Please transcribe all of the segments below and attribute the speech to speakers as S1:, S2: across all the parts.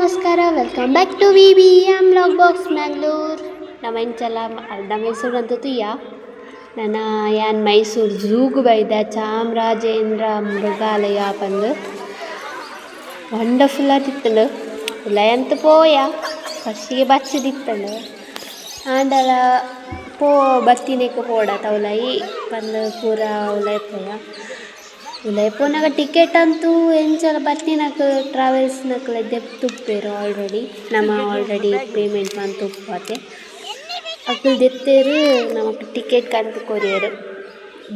S1: ನಮಸ್ಕಾರ, welcome back to VBM vlog box Mangalore. ನಮ್ಮ ಇಂಚೆಲ್ಲ ಅರ್ಧ ಮೈಸೂರು ಅಂತೂ ನನ್ನ ಯಾನ್ ಮೈಸೂರು ಝೂಗ್ ಬೈದ ಚಾಮರಾಜೇಂದ್ರ ಮೃಗಾಲಯ ಪಂದು ವಂಡರ್ಫುಲ್ ಆಗಿತ್ತಂಡು. ಉಲಯಂತ ಪೋಯ ಫಸ್ಟಿಗೆ ಬಚ್ಚದಿತ್ತಂಡು ಆಂಡಲ ಬತ್ತಿನೇಕ ಪೋಡ ತವಲೈ ಪಂದು ಪೂರ ಉಲಯ ಪೋಯ ಉಲಯಪೋನಾಗ ಟಿಕೆಟ್ ಅಂತೂ ಎಂಚಲ ಬತ್ತಿನಕ ಟ್ರಾವೆಲ್ಸ್ನಕ್ಲ ತುಪ್ಪೇರು ಆಲ್ರೆಡಿ ಆಲ್ರೆಡಿ ಪೇಮೆಂಟ್ ಮಾಡಿ ತುಪ್ಪತ್ತೆ ಅಕ್ಕಲ್ ದೆತ್ತೇರು ನಮಗೆ ಟಿಕೆಟ್ ಕಂತು ಕೊರಿಯರು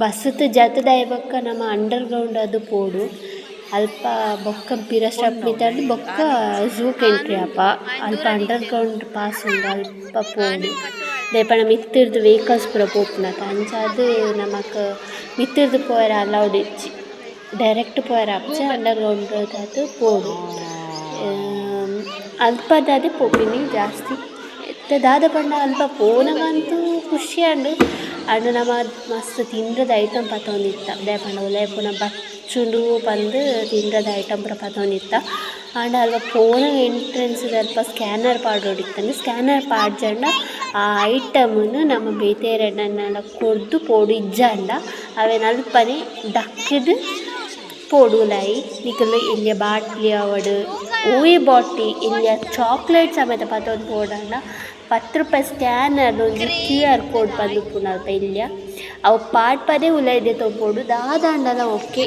S1: ಬಸ್ಸತ್ತು ಜತದಾಯ ಬೊಕ್ಕ ನಮ್ಮ ಅಂಡರ್ ಗ್ರೌಂಡ್ ಅದು ಪೋಡು ಅಲ್ಪ ಬೊಕ್ಕ ಪಿರ ಸ್ಟಾಪ್ ಮಿತ್ತಂಡು ಬೊಕ್ಕ ಝೂಕ್ ಎಂಟ್ರಿ ಅಪ್ಪ ಅಲ್ಪ ಅಂಡರ್ ಗ್ರೌಂಡ್ ಪಾಸ್ ಉಂಡು ಅಲ್ಪ ಪೋಡು ದೇಪಣ ಮಿತ್ತಿರ್ದು ವೆಹಿಕಲ್ಸ್ ಪೂರ ಪೋಪುನತ ಅಂಚಾದು ನಮಕ್ ಮಿತ್ತಿರ್ದು ಪೋಯರ ಅಲೌಡ್ ಇಜ್ಜಿ ಡೈರೆಕ್ಟ್ ಪೋಯರ ಅಪ್ಚ ಅಂಡರ್ ಗ್ರೌಂಡ್ ಅದು ಪೋಡು ಅಲ್ಪದಾದೆ ಪೋಪಿನಿ ಜಾಸ್ತಿ ದಾದ ಪಂಡ ಅಲ್ಪ ಪೋನಗಂತೂ ಖುಷಿ ಅಂಡು ನಮ್ಮ ಮಸ್ತ್ ತಿಂಡ್ರದ ಐಟಮ್ ಪತ್ತೊಂದಿತ್ತ ದೇಪಂಡ ಉಲಯಪುನ ಬಚ್ಚುಂಡು ಪಂದು ತಿಂಡ್ರದ ಐಟಮ್ ಪೂರ ಪತ್ತೊಂದಿತ್ತ ಆಂಡ ಅಲ್ಪ ಪೋನಾಗ ಎಂಟ್ರೆನ್ಸ್ ಅಲ್ಪ ಸ್ಕ್ಯಾನರ್ ಪಾಡೋಡಿತ್ತಂಡು ಸ್ಕ್ಯಾನರ್ ಪಾಡ್ಜಂಡ ಆ ಐಟಮ್ನು ನಮ್ಮ ಬೇತೇರೆಡ್ಡನ್ನೆಲ್ಲ ಕೊಡ್ದು ಪೋಡು ಇಜ್ಜಂಡ ಅವೇನು ಅಲ್ಪನೆ ಡಕ್ಕದು ಪೋಡುಲಾಯಿ ನಿಕಲ್ ಇಲ್ಲಿಯ ಬಾಟ್ಲಿ ಅವಡು ಓಯೆ ಬಾಟ್ಲಿ ಇಲ್ಲಿಯ ಚಾಕ್ಲೇಟ್ ಸಮೇತ ಪತ್ತೊಂದು ಪೋಡಂಡ ₹10 ಸ್ಕ್ಯಾನರ್ ಒಂದು QR ಕೋಡ್ ಬಂದು ಪುನಲ್ಪ ಇಲ್ಲಿಯ ಅವು ಪದೇ ಉಲೈದೆ ತೊಂಪೋಡು ದಾದಂಡಲ ಓಕೆ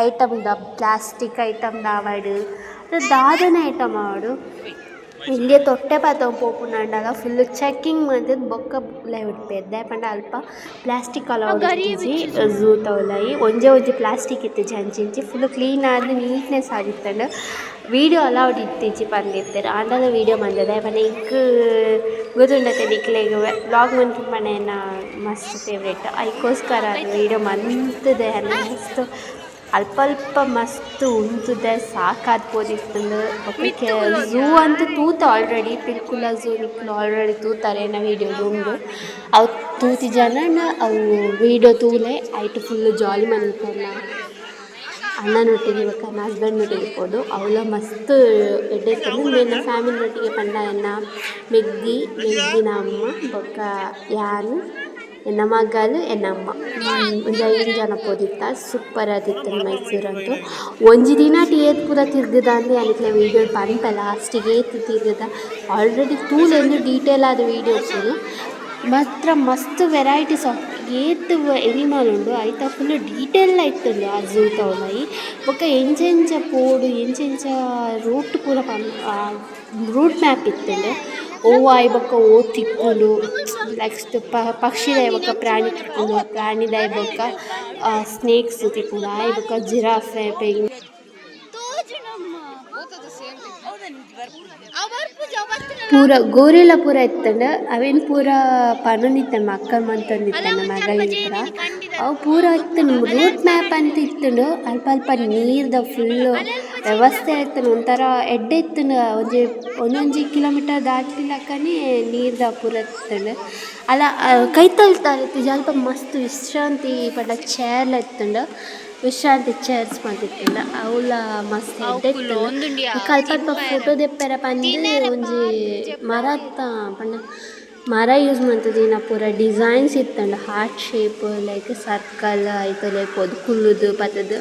S1: ಐಟಮ್ದ ಪ್ಲಾಸ್ಟಿಕ್ ಐಟಮ್ ದಾವಡು ದಾದನ ಐಟಮ್ ಆವಡು ಇಲ್ಲಿಯ ತೊಟ್ಟೆ ಪಾತವ ಪೋಪುನಂಡಾಗ ಫುಲ್ ಚೆಕ್ಕಿಂಗ್ ಮಾಡಿದ್ ಬೊಕ್ಕ ಉಲೈ ಉಡ್ಪೇದ್ದೆ ಪಂಡ ಅಲ್ಪ ಪ್ಲಾಸ್ಟಿಕ್ ಅಲೌಡ್ ಇತ್ತಿಜಿ ಝೂ ತವಲೈ ಒಂಜಿ ಪ್ಲಾಸ್ಟಿಕ್ ಇತ್ತಿಜಿ ಅಂಚಿಂಚಿ ಫುಲ್ ಕ್ಲೀನ್ ಆದ ನೀಟ್ನೆಸ್ ಆಗಿತ್ತಂಡು ವೀಡಿಯೋ ಅಲೌಡ್ ಇತ್ತಿಜಿ ಪಂದಿರ್ತಾರೆ ಆಂಡಲ ವೀಡಿಯೋ ಮಂದದ ಪಂಡ ಇಂಕ್ ಗೊತ್ತುಂಡತೆ ನಿಕ್ಲೆಗ್ ವ್ಲಾಗ್ ಮಂತ್ ಪಂಡ ಮಸ್ತ್ ಫೇವ್ರೇಟ್ ಅದಕ್ಕೋಸ್ಕರ ಅದು ವೀಡಿಯೋ ಮಂತದೆ ಅಲ್ಲ ಮಸ್ತ್ ಅಲ್ಪ ಮಸ್ತ್ ಉಂತುದೆ ಸಾಕಾದ ಪೋದಿತ್ತಂದು ಝೂ ಅಂತೂ ತೂತ ಆಲ್ರೆಡಿ ಪಿಲ್ಕುಲ ಝೂ ನಿಕ್ಲು ಆಲ್ರೆಡಿ ತೂತಾರೆ ನಾ ವೀಡಿಯೋ ಉಂಡು ಅವು ತೂತಿ ಜನ ಅವು ವೀಡಿಯೋ ತೂಲೆ ಐಟು ಫುಲ್ಲು ಜಾಲಿ ಮನಿತಲ್ಲ ಅಣ್ಣನೊಟ್ಟಿಗೆ ನನ್ನ ಹಸ್ಬೆಂಡ್ನೊಟ್ಟಿಗೆ ಹೋದು ಅವಳ ಮಸ್ತ್ ಎಡ್ಡೆತ್ತಂದು ನನ್ನ ಫ್ಯಾಮಿಲಿನೊಟ್ಟಿಗೆ ಪಂಡ ಮೆಗ್ದಿನ ಅಮ್ಮ ಬೊಕ್ಕ ಯಾನು ಎನ್ನ ಮಗಲು ಎನ್ನಮ್ಮ ಒಂದು 5 ಜನ ಪೋದಿತ್ತ ಸೂಪರ್ ಆದಿತ್ತು ಮೈಸೂರಂತೂ ಒಂಜಿ ದಿನ ಏತ್ ಪೂರ ತಿರ್ಗದ ಅಂದರೆ ಅದಕ್ಕೆ ವೀಡಿಯೋ ಪಂಪ ಲಾಸ್ಟಿಗೆ ಏತು ತಿರ್ಗದ ಆಲ್ರೆಡಿ ತೂಲೆಂದು ಡೀಟೇಲ್ ಆದ ವೀಡಿಯೋಸ್ ಮಾತ್ರ ಮಸ್ತ್ ವೆರೈಟೀಸ್ ಆಫ್ ಏತ್ ಎನಿಮಲ್ ಉಂಡು ಐತ ಫುಲ್ ಡೀಟೇಲ್ ಇತ್ತುಂಡು ಆ ಝೂ ತವಲೈ ಬೊಕ್ಕ ಎಂಚೆಂಚ ಪೋಡು ಎಂಚೆಂಚ ರೂಟ್ ಪೂರ ರೂಟ್ ಮ್ಯಾಪ್ ಇತ್ತುಂಡು ಆಯ್ ಬೊಕ್ಕ ತಿಕ್ಕುಂಡು ನೆಕ್ಸ್ಟ್ ಪಕ್ಷಿದಾಯ ಬೊಕ್ಕ ಪ್ರಾಣಿ ತಿಕ್ಕುಂಡು ಪ್ರಾಣಿದಾಯ ಬೊಕ್ಕ ಸ್ನೇಕ್ಸ್ ತಿಕ್ಕುಂಡು ಆಯ್ ಬೊಕ್ಕ ಜಿರಾಫೆ ಪೆಂಗ್ವಿನ್ ಪೂರ ಗೋರಿಲ್ಲ ಪೂರ ಇತ್ತಂಡ ಅವೇನು ಪೂರ ಪನೊಂದಿತ್ತಂಡು ಮಕ್ಕಳು ಮಂತೊಂದಿತ್ತಂಡ ಮಗಳಿಂದ ಅವು ಪೂರ ಇತ್ತಂಡು ರೂಟ್ ಮ್ಯಾಪ್ ಅಂತ ಇತ್ತಂಡು ಅಲ್ಪ ನೀರ್ದ ಫುಲ್ಲು ವ್ಯವಸ್ಥೆ ಆಯ್ತಂಡು ಒಂಥರ ಎಡ್ಡೆ ಇತ್ತಂಡು ಒಂದೊಂದು ಕಿಲೋಮೀಟರ್ ದಾಟಿಲಕ್ಕನೇ ನೀರ್ದ ಪೂರ ಇತ್ತಂಡು ಅಲ್ಲ ಕೈ ತಳ್ತಾರೆ ಅಲ್ಪ ಮಸ್ತ್ ವಿಶ್ರಾಂತಿ ಪಂಡ ಚೇರ್ಲ ಇತ್ತಂಡು ವಿಶ್ರಾಂತಿ ಚೇರ್ಸ್ ಮಾಡ್ತಿತ್ತಂಡ ಅವಳ ಮಸ್ತ್ ಎಡ್ಡೆ ಅಲ್ಪ ಫೋಟೋ ದೆಪ್ಪರ ಪಂದು ಒಂಜಿ ಮರ ಪಂಡ ಮರ ಯೂಸ್ ಮಾಡ್ತಿದ್ದ ಪೂರ ಡಿಸೈನ್ಸ್ ಇತ್ತಂಡ ಹಾರ್ಟ್ ಶೇಪ್ ಲೈಕ್ ಸರ್ಕಲ್ ಆಯ್ತು ಲೈಕ್ ಕುಲ್ಲುದು ಪತ್ತದು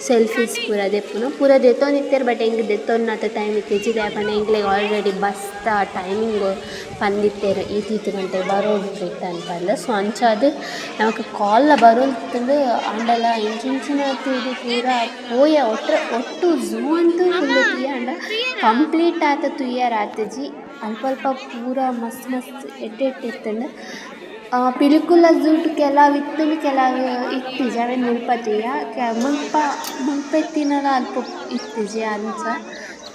S1: ಸೆಲ್ಫೀಸ್ ಪೂರ ದೆಪ್ಪುನ ಪೂರ ದೆತ್ತೊಂದಿತ್ತೇರು ಬಟ್ ಹೆಂಗೆ ದೆತ್ತೊಂದು ಟೈಮ್ ಇತ್ತಿಜ್ಜಿದೆ ಪಂಡ ಹೆಂಗ್ಲೆಗ್ ಆಲ್ರೆಡಿ ಬಸ್ತ ಟೈಮಿಂಗ್ ಪಂದಿತ್ತೇರು ಈತೀತು ಗಂಟೆ ಬರೋದು ಅಂತಂದು ಸೊ ಅಂಚಾದು ನಮಗೆ ಕಾಲ ಬರೋದಂದು ಅಂಡಲ ಇಂಚಿನ ಇದು ಪೂರ ಪೋಯ ಒಟ್ಟು ಝೂ ಅಂತೂ ಫುಲ್ಲು ಅಂಡ ಕಂಪ್ಲೀಟ್ ಆತ ತುಯ್ಯಾರ ಆತಜಿ ಅಲ್ಪ ಪೂರ ಮಸ್ತ್ ಎಡ್ಡೆಟ್ಟಿತ್ತಂಡು ಪಿಲಿಕುಲ ಝೂಟ್ ಕೆಲವು ಇತ್ತಂಡು ಕೆಲವು ಇತ್ತಿಜಿ ಅವೇನು ಮುಲ್ಪತಿಯ ಮುಲ್ಪ ಎತ್ತಿನಲ ಅಲ್ಪ ಇತ್ತಿಜಿ ಅಂಚ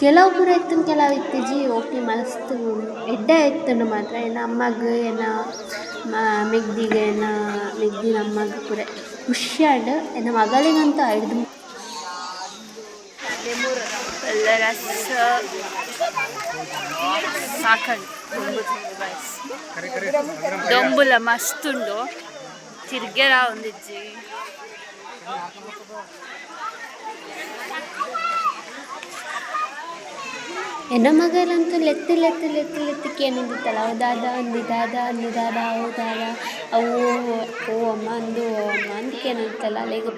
S1: ಕೆಲವು ಪೂರ ಇತ್ತಂಡು ಕೆಲವು ಇತ್ತಿಜಿ ಓಕೆ ಮಸ್ತ್ ಎಡ್ಡೆ ಇತ್ತಂಡು ಮಾತ್ರ ಏನ ಅಮ್ಮಗ ಏನ ಮೆಗ್ದಿನ ಅಮ್ಮಗ ಪೂರ ಖುಷಿ ಆಂಡ್ ಏನ ಮಗಳಿಗಂತೂ ಹಿಡ್ದು ಸಾಕಂಡು ದೊಂಬುಲ ಮಸ್ತ್ ಉಂಡು ತಿರ್ಗೆರ ಒಂದಿಜ್ಜಿ ಹೆಣ್ಣು ಮಗಲಂತೂ ಲೆತ್ತಿಕ್ಕೆ ಏನಿದಿತ್ತಲ್ಲ ಅವು ದಾದ ಅಂದಿದಾದ ಅವು ದಾದ ಅವು ಓ ಅಮ್ಮ ಅಂದಕ್ಕೆ ಏನಿತ್ತಲ್ಲ ಅಲ್ಲಿಗೆ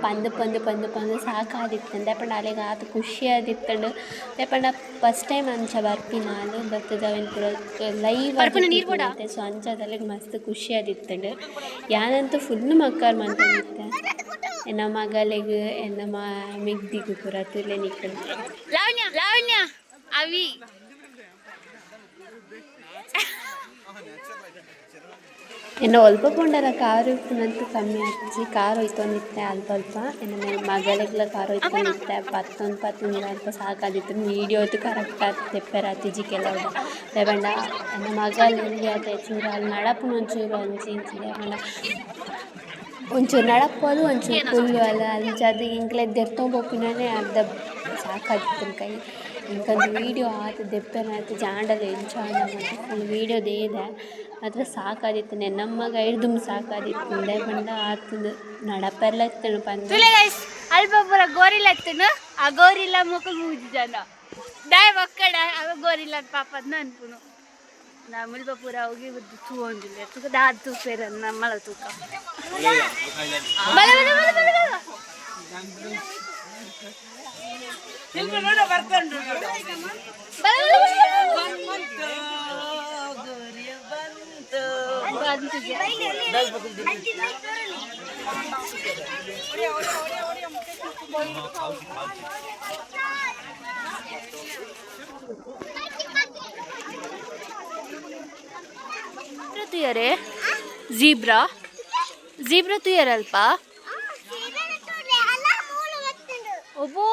S1: ಪಂದು ಸಾಕಾದಿತ್ತಂದು ಯಾಪಂಡ ಅಲ್ಲಿಗೆ ಆತು ಖುಷಿ ಆದಿತ್ತಂಡು ಯಾಪಂಡ ಫಸ್ಟ್ ಟೈಮ್ ಅಂಚ ಬರ್ಪಿ ನಾನು ಬರ್ತದವನ್ ಪೂರ ಲೈವ್ ಆಗಿ ಸೊ ಅಂಚದಲ್ಲಿಗೆ ಮಸ್ತ್ ಖುಷಿ ಆದಿತ್ತಂಡು ಯಾನಂತೂ ಫುಲ್ ಮಕ್ಕಳು ಮಂತಿತ್ತೆ ಎನ್ನ ಮಗಳಿಗೆ ಎನ್ನ ಮಿಗ್ದಿಗೂ ಪೂರ ತುಲೆ ನಿಕ್ಕಳು ಲಾವಣ್ಯ ಅವಿ ಇನ್ನು ಅಲ್ಪ ಪುಂಡರ ಕಾರು ಇಪ್ಪುನಂತೂ ಕಮ್ಮಿ ಆಗ್ತಿ ಕಾರು ಹೋಯ್ತೊಂದಿತ್ತೆ ಅಲ್ಪ ಇನ್ನು ಮಗಳಿಗೆಲ್ಲ ಕಾರು ಹೋಯ್ತೊಂದಿತ್ತೆ ಪತ್ತೊಂದು ಅಲ್ಪ ಸಾಕಾದಿತ್ತು ವೀಡಿಯೋ ಹೊತ್ತು ಕರೆಕ್ಟ್ ಆಗಿ ತೆಪ್ಪರ ತಿಜಿಕೆಲ್ಲ ಲೇಬಂಡ ನನ್ನ ಮಗಲ್ಲಿ ಅದೇ ಚೂರು ಅಲ್ಲಿ ನಡಪು ಒಂಚೂರು ಇಂಚಿಂಚಿದೆ ಒಂಚೂರು ನಡಪೋದು ಒಂಚೂರು ಫುಲ್ಲು ಅಲ್ಲ ಅಂಚದು ಇಂಕ್ಲೆದ್ದು ಎತ್ತೊಂಬೋಪಿನೇ ಅರ್ಧ ಸಾಕಾದಿತ್ತು ಕೈ ಇಂಕೊಂದು ವೀಡಿಯೋ ಆತು ದೆಪ್ಪೆನ ಆಯ್ತು ಜಾಂಡಲ್ಲ ಎಂಜಾಯ್ ಮತ್ತು ಫುಲ್ ವೀಡಿಯೋ ದೇದೆ ಮಾತ್ರ ಸಾಕಾದಿತ್ತು ನಮ್ಮಗ ಹಿಡ್ದು ಸಾಕಾದಿತ್ತು ಇಂದೇ ಬಂದ ಆತದು ನಡಪೆಲ್ಲ ಎತ್ತನು ಬಂದು ಅಲ್ಪ ಪೂರ ಗೋರಿಲ್ಲ ಎತ್ತನು ಆ ಗೋರಿಲ್ಲ ಮುಖ ಮೂಜಿ ಜನ ದಾಯ್ ಮಕ್ಕಳ ಅವ ಗೋರಿಲ್ಲ ಪಾಪದ್ನ ಅನ್ಪುನು ನಾ ಮುಲ್ಪ ಪೂರ ಹೋಗಿ ಬದ್ದು ತೂಂದಿಲ್ಲ ತೂಕ ದಾದ ತೂಪೇರ ನಮ್ಮಳ ತೂಕ ತುಯರೆ ಝೀಬ್ರಾ ತುಯರೆ ಅಲ್ಪ ಒಬ್ಬೋ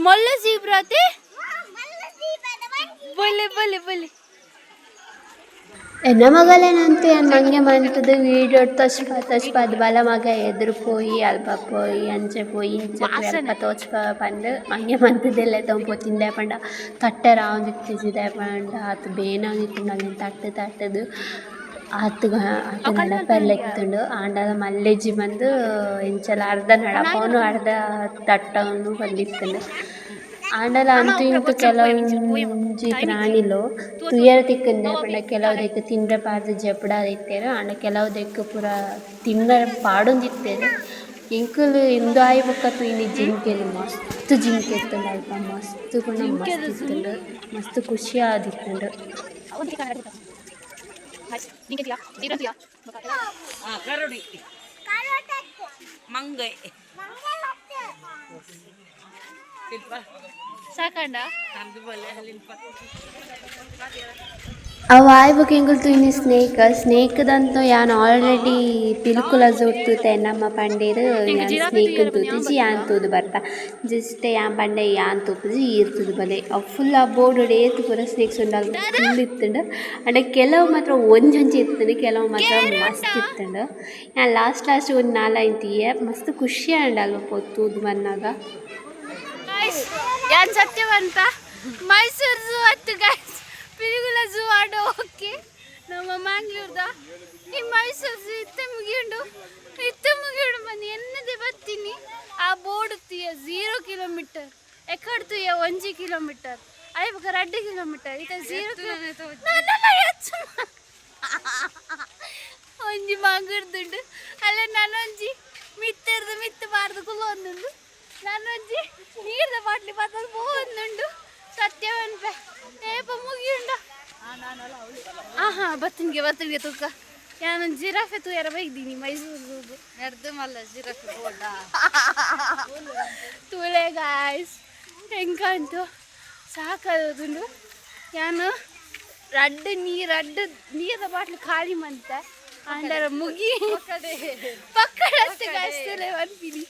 S1: ಮಲ್ಲ ಝೀಬ್ರಾ ತೆ ಬಲೆ ಎನ್ನ ಮಗಲೇನಂತೂ ಮಂಗೆ ಮಂತದ್ದು ವೀಡಿಯೋ ತೋಚ್ಪದು ಬಲ ಮಗ ಎದುರು ಪೋಯಿ ಅಲ್ಪ ಪೋಯಿ ಅಂಚೆ ಪೋಯಿ ಇಂಚೆ ಅಲ್ಪ ತೋಚ್ಪ ಪಂಡು ಮಂಗೆ ಮಂತದ್ದೆಲ್ಲ ತೊಂಪೋತಿಂದೆ ಪಂಡ ತಟ್ಟೆ ರಾವಂದಿತ್ತಿದೆ ಪಂಡ ಆತು ಬೇನಾಗಿತ್ತು ಅಲ್ಲಿ ತಟ್ಟದು ಆತು ನಡಪೆಲ್ಲ ಇತ್ತುಂಡು ಆಂಡದ ಮಲ್ಲೆಜ್ಜಿ ಬಂದು ಇಂಚೆಲ್ಲ ಅರ್ಧ ನಡಪವನು ಅರ್ಧ ತಟ್ಟವನು ಬಂದಿತ್ತುಂಡು ಆಂಡಲ ಅಂತೂ ಇಂತೂ ಕೆಲವೊಂಜಿ ಪ್ರಾಣಿಲು ತುಯ್ಯರ ತಿಕ್ಕಂದೆ ಪಂಡ ಕೆಲವುದಕ್ಕೆ ತಿಂದ್ರೆ ಪಾರ್ದು ಜಪಡ ಇತ್ತೇರು ಆಂಡ ಕೆಲವುದಕ್ಕೆ ಪೂರ ತಿನ್ನ ಪಾಡೊಂದಿತ್ತೇರು ಇಂಕುಲು ಇಂದು ಆಯಿ ಬೊಕ್ಕ ತುಯ್ನಿ ಜಿಂಕೆಲು ಮಸ್ತ್ ಜಿಂಕೆ ಇತ್ತುಂಡು ಅಲ್ಪ ಮಸ್ತ್ ಗುಣ ಮಸ್ತ್ ಇತ್ತುಂಡು ಮಸ್ತ್ ಖುಷಿ ಆದಿತ್ತುಂಡು ಸಾಕಂಡ ಅವು ಆಯ್ಬೇಕು ಹೆಂಗಲ್ತು ಇನ್ನು ಸ್ನೇಕ್ದಂತೂ ಯಾನ್ ಆಲ್ರೆಡಿ ಪಿಲ್ಕುಲ ಜೋಡ್ತುತ್ತೆ ನಮ್ಮ ಪಂಡೇರು ಯಾನ್ ಸ್ನೇಕ್ ತೂತಿಜಿ ಯಾನ್ ತೂದು ಬರ್ತಾ ಜಸ್ಟ್ ಯಾನ್ ಪಂಡೆ ಯಾನ್ ತೂಪುಜಿ ಈರ್ತುದು ಬಲೆ ಅವು ಫುಲ್ ಆ ಬೋರ್ಡ್ ಏತು ಪೂರ ಸ್ನೇಕ್ಸ್ ಉಂಡಾಗ ಫುಲ್ ಇತ್ತುಂಡು ಅಂಡ್ ಕೆಲವು ಮಾತ್ರ ಒಂಜೊಂಜಿ ಇತ್ತುಂಡು ಕೆಲವು ಮಾತ್ರ ಮಸ್ತ್ ಇತ್ತುಂಡು ಯಾನ್ ಲಾಸ್ಟ್ ಒಂದು 4-5 ಮಸ್ತ್ ಖುಷಿ ಆಂಡಲ್ವ ಪೊತ್ತೂದು ಬನ್ನಾಗ ಯಾನ್ ಸತ್ಯವಂತ ಮೈಸೂರು ಝೂ ಹತ್ತು ಗೈಸ್ ಪಿಲಿಗುಳ ಝೂ ಆಡೋ ಓಕೆ ನಮ್ಮ ಮ್ಯಾಂಗ್ಳೂರ್ದ ಈ ಮೈಸೂರು ಝೂ ಇತ್ತೆ ಮುಗಿಯುಂಡು ಬಂದು ಎನ್ನದೆ ಬರ್ತೀನಿ ಆ ಬೋರ್ಡ್ ತುಯ್ಯ 0 ಕಿಲೋಮೀಟರ್ ಎಕ್ಕಡ್ತುಯ್ಯ 1 ಕಿಲೋಮೀಟರ್ ಅಯ್ಯಕ್ಕ 2 ಕಿಲೋಮೀಟರ್ ಈಗ 0 ಒಂಜಿ ಮಗರ್ದುಂಡು ಅಲ್ಲ ನಾನೊಂಜಿ ಮಿತ್ತು ಬಾರ್ದು ಕುಲೊಂದುಂಡು ನಾನೊಂಜಿ ನೀರ್ದ ಬಾಟ್ಲಿ ಬತ್ತದು ಹೋಗುಂಡು ಸತ್ಯವನ್ಪೆ ಏಪ ಮುಗಿಯುಂಡ ಬತ್ತನಿಗೆ ತೂಕ ನಾನೊಂದು ಜಿರಾಫೆ ತುಯರ ಬೈದೀನಿ ಮೈಸೂರು ನಡೆದು ಮಲ್ಲ ಜಿರಾಫೆ ಓಡ ತುಳೆ ಗಾಯ್ಸ್ ಹೆಂಗಂತು ಸಾಕದುಂಡು ನಾನು ನೀರ ಬಾಟ್ಲಿ ಖಾಲಿ ಮಂತ ಅಂಡರ ಮುಗಿ ಪಕ್ಕಡತ್ತೆ ಗಾಯ್ಸ್ತಲೆ ಅನ್ಪಿನಿ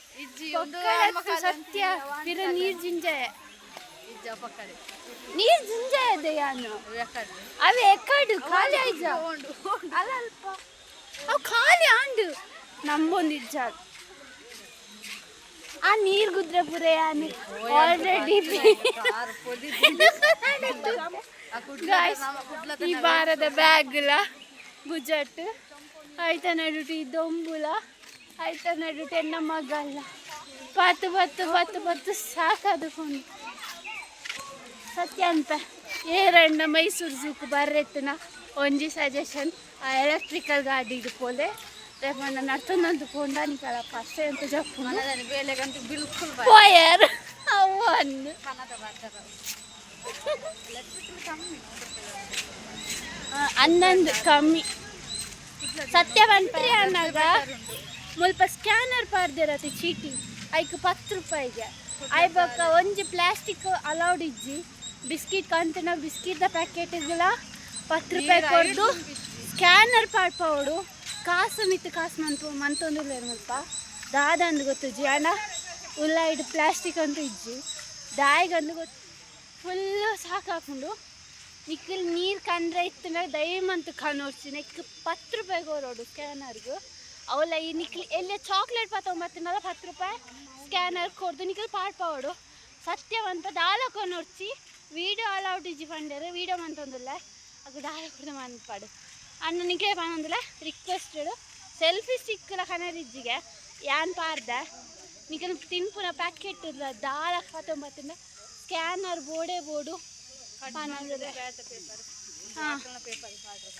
S1: ಸತ್ಯ ಬಿರ ನೀರು ಜಿಂಜಾಯ ನೀರು ಜಿಂಜಾಯದೆ ಯಾನು ಅವೆ ಎಕ್ಕಡು ಖಾಲಿ ಆಯ್ತ ಅಲ್ಪ ಅವು ಖಾಲಿ ಆಂಡು ನಂಬೊಂದಿಜ್ಜ ಆ ನೀರು ಗುದ್ರೆ ಪುರ ಯಾನು ಆಲ್ರೆಡಿ ಈ ಬಾರದ ಬ್ಯಾಗ್ಲ ಗುಜಟ್ ಆಯ್ತ ನಡುಟು ಈ ದೊಂಬುಲ ಆಯ್ತ ನಡುಟು ಎನ್ನ ಮಗಲ್ಲ ಬತ್ತು ಸಾಕದುಕೊಂಡು ಸತ್ಯ ಅಂತ ಏರಣ್ಣ ಮೈಸೂರು ಝೂಕ್ ಬರ್ರೆತ್ತಿನ ಒಂಜಿ ಸಜೆಷನ್ ಆ ಎಲೆಕ್ಟ್ರಿಕಲ್ ಗಾಡಿ ಪೋಲೆ ರೇಪಣ್ಣ ನಡ್ತೊಂದಂತೂ ಪೋಂಡಾನಿ ಕಳಪ್ಪ ಅಷ್ಟೇ ಅಂತ ಜಪ್ಪು ಬೇಲೆಗಂತೂ ಬಿಲ್ಕುಲ್ ಪೋಯರ್ ಅವನು ಅನ್ನೊಂದು ಕಮ್ಮಿ ಸತ್ಯವಂತ್ರಿ ಅನ್ನಾಗ ಮುಲ್ಪ ಸ್ಕ್ಯಾನರ್ ಪಾಡ್ದಿರತ್ತೆ ಚೀಟಿ ಐಕ್ 10 ರೂಪಾಯಿಗೆ ಐಬಕ್ಕ ಒಂಜಿ ಪ್ಲಾಸ್ಟಿಕ್ ಅಲೌಡ್ ಇಜ್ಜಿ ಬಿಸ್ಕಿಟ್ ಕಂತಿನ ಬಿಸ್ಕಿಟ್ದ ಪ್ಯಾಕೆಟ್ಗಳ 10 ರೂಪಾಯಿ ಕೊಡ್ದು ಸ್ಕ್ಯಾನರ್ ಪಾಡ್ಪವಡು ಕಾಸು ಮಿತ್ತು ಕಾಸು ಮಂತೊಂದಿಲ್ಲ ಮುಲ್ಪ ದಾದಂದು ಗೊತ್ತುಜ್ಜಿ ಅಣ್ಣ ಉಳ್ಳಾಯ್ಡು ಪ್ಲಾಸ್ಟಿಕ್ ಅಂತೂ ಇಜ್ಜಿ ದಾಯಿಗಂದು ಗೊತ್ತು ಫುಲ್ಲು ಸಾಕಾಕೊಂಡು ನಿಕ್ಕಲ್ ನೀರು ಕಂಡ್ರೆ ಇತ್ತು ದಯಮಂತು ಕಣ್ಣೋಡ್ಸಿ ನೆಕ್ 10 ರೂಪಾಯಿಗೆ ಹೊರೋಡು ಸ್ಕ್ಯಾನರ್ಗು ಅವಲ್ಲ ಈ ನಿಕ್ಕಲ್ ಎಲ್ಲೇ ಚಾಕ್ಲೇಟ್ ಪತ್ತೊಂಬತ್ತಿನಲ್ಲ 10 ರೂಪಾಯಿ ಸ್ಕ್ಯಾನರ್ ಕೊಡ್ದು ನಿಕ್ಕಲ್ ಪಾಡ್ಪವಡು ಸತ್ಯವಂತ ದಾಲಕ ನೋಡ್ಸಿ ವೀಡಿಯೋ ಅಲೌಟ್ ಇಜ್ಜಿ ಪಂಡರು ವೀಡಿಯೋ ಮಂತೊಂದಿಲ್ಲ ಅದು ದಾಲ ಕುಡ್ದು ಮನ್ಪಾಡು ಅಣ್ಣ ನಿಕ್ಕೆ ಪನೊಂದಿಲ್ಲ ರಿಕ್ವೆಸ್ಟೆಡ್ ಸೆಲ್ಫಿ ಸ್ಟಿಕ್ಲ ಕನರಿಜ್ಜಿಗೆ ಯಾನ್ ಪಾರ್ದ ನಿಕ್ಕಲ್ ತಿನ್ಪುನ ಪ್ಯಾಕೆಟ್ ಇಲ್ಲ ದಾಲ ಪತ್ತೊಂಬತ್ತಿನ ಸ್ಕ್ಯಾನರ್ ಬೋರ್ಡೇ ಬೋರ್ಡು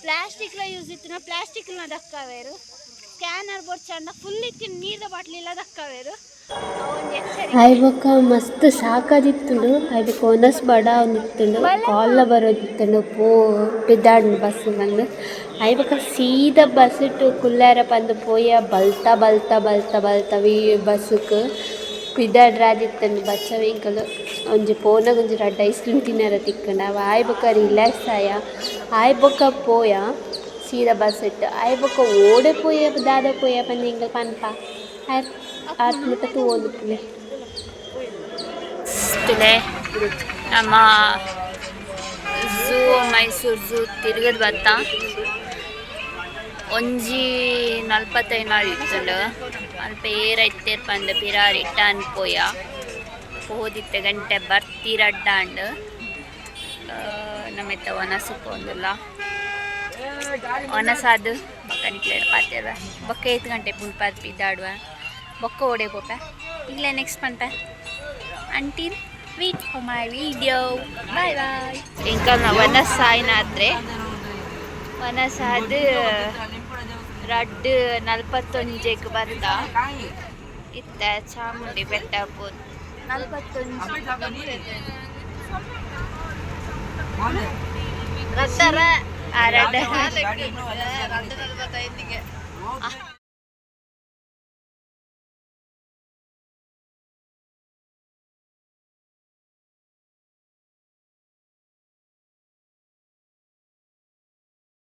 S1: ಪ್ಲಾಸ್ಟಿಕ್ಲ ಯೂಸ್ ಇತ್ತು ಪ್ಲಾಸ್ಟಿಕ್ನ ದಕ್ಕವೇರು ಸ್ಕ್ಯಾನರ್ ಬೋರ್ಡ್ ಚಂದ ಫುಲ್ ಇತ್ತು ನೀರ್ದ ಬಾಟ್ಲಿಲ್ಲ ದಕ್ಕವೇರು ಐಬಕ್ಕ ಮಸ್ತ್ ಸಾಕಾದಿತ್ತುಂಡು ಐಬಕ್ಕ ಒನಸ್ ಬಡ ಒಂದಿತ್ತುಂಡು ಕಾಲ ಬರೋದಿತ್ತುಂಡು ಪಿದಾಡ್ ಬಸ್ ಬಂದು ಐಬಕ್ಕ ಸೀದಾ ಬಸ್ ಇಟ್ಟು ಕುಲ್ಲಾರ ಪಂದು ಪೋಯ ಬಲ್ತಾ ಬಲ್ತಾ ಬಲ್ತಾ ಬಲ್ತಾ ಬಸ್ಸುಕ್ ಪಿದಾಡ್ ರಾದಿತ್ತಂಡು ಬಚ್ಚ ವೆಂಕಲ್ ಒಂಜಿ ಪೋನಾಗ ಒಂಜಿ ರಡ್ಡ್ ಐಸ್ ಕ್ರೀಮ್ ತಿನ್ನರ ತಿಕ್ಕಂಡು ಅವ ಆಯ್ಬಕ್ಕ ರಿಲ್ಯಾಕ್ಸ್ ಆಯ ಆಯ್ಬಕ್ಕ ಪೋಯ ಸೀದಾ ಬಸ್ ಇಟ್ಟು ಆಯ್ಬಕ್ಕ ಓಡೆ ಪೋಯ ದಾದ ಪೋಯ ಪಂದು ಹಿಂಗೆ ಪನ್ಪ ಆತ್ಮತ ತೂವೊಂದು ಪುಲೆ ನಮ್ಮ ಝೂ ಮೈಸೂರು ಝೂ ತಿರುಗದು ಬತ್ತ ಒಂಜಿ 45 ನಾಳು ಇತ್ತುಂಡು ಅಲ್ಪ ಏರೈತೇರ್ ಪಂದು ಪಿರಾರ್ ಇಟ್ಟ ಅನ್ಪೋಯ ಹೋದಿತ್ತೆ ಗಂಟೆ ಬರ್ತೀರಡ್ಡಾಂಡ್ ನಮ್ಮೆತ್ತ ಒನಸು ಪೋಂದುಲ್ಲ ಒನಸಾದು ಬೊಕ್ಕ ನಿಕ್ಲೇಡ್ ಪಾತೆರ್ವ ಬೊಕ್ಕ 8 ಗಂಟೆ ಪುಂಪಾದ್ ಪಿದಾಡುವ ಬೊಕ್ಕ ಓಡೆ ಪೋಪ ಇಲ್ಲೇ next Pampa until wait for my video bye bye ಇಂಕಲ್ನ ವನಸಾಯ್ನಾದ್ರೆ ವನಸಾದು ರಡ್ಡ್ 41 ಬರ್ದ ಇತ್ತ ಚಾಮುಂಡಿ ಬೆಟ್ಟ ಪೋದು 41 ರಡ್ಡರ